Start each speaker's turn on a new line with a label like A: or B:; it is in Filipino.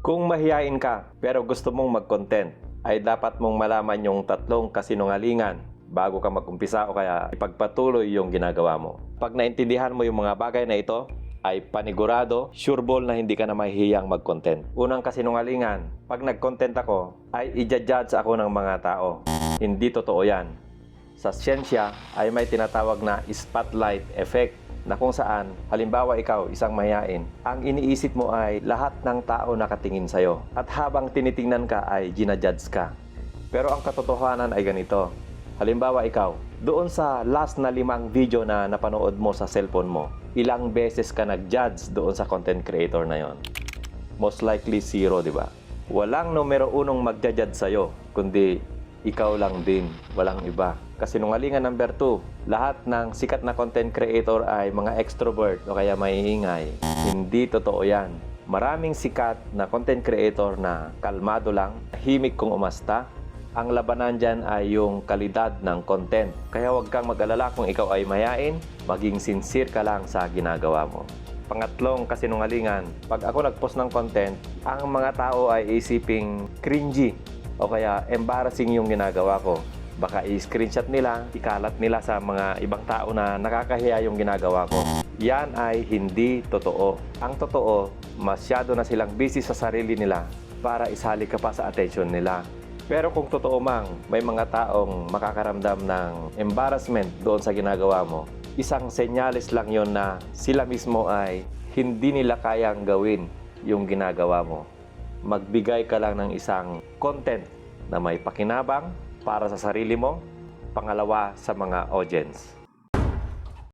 A: Kung mahiyain ka pero gusto mong mag-content, ay dapat mong malaman yung tatlong kasinungalingan bago ka mag-umpisa o kaya ipagpatuloy yung ginagawa mo. Pag naintindihan mo yung mga bagay na ito, ay panigurado, sureball na hindi ka na mahihiyang mag-content. Unang kasinungalingan, pag nag-content ako, ay i-judge ako ng mga tao. Hindi totoo yan. Sa siyensya ay may tinatawag na spotlight effect, na kung saan, halimbawa ikaw, isang mahiyain, ang iniisip mo ay lahat ng tao nakatingin sa'yo. At habang tinitingnan ka ay ginajudge ka. Pero ang katotohanan ay ganito. Halimbawa ikaw, doon sa last na 5 video na napanood mo sa cellphone mo, ilang beses ka nag-judge doon sa content creator na yon? Most likely 0, di ba? Walang numero 1 magja-judge sa'yo, kundi ikaw lang din, walang iba. Kasinungalingan number 2, lahat ng sikat na content creator ay mga extrovert o kaya mahiingay. Hindi totoo yan. Maraming sikat na content creator na kalmado lang, himik kung umasta. Ang labanan dyan ay yung kalidad ng content. Kaya huwag kang mag-alala kung ikaw ay mayain, maging sincere ka lang sa ginagawa mo. Pangatlong kasinungalingan, pag ako nag-post ng content, ang mga tao ay isiping cringy o kaya embarrassing yung ginagawa ko. Baka i-screenshot nila, ikalat nila sa mga ibang tao na nakakahiya yung ginagawa ko. Yan ay hindi totoo. Ang totoo, masyado na silang busy sa sarili nila para isali ka pa sa attention nila. Pero kung totoo mang may mga taong makakaramdam ng embarrassment doon sa ginagawa mo, isang senyales lang yon na sila mismo ay hindi nila kayang gawin yung ginagawa mo. Magbigay ka lang ng isang content na may pakinabang para sa sarili mo, pangalawa sa mga audience.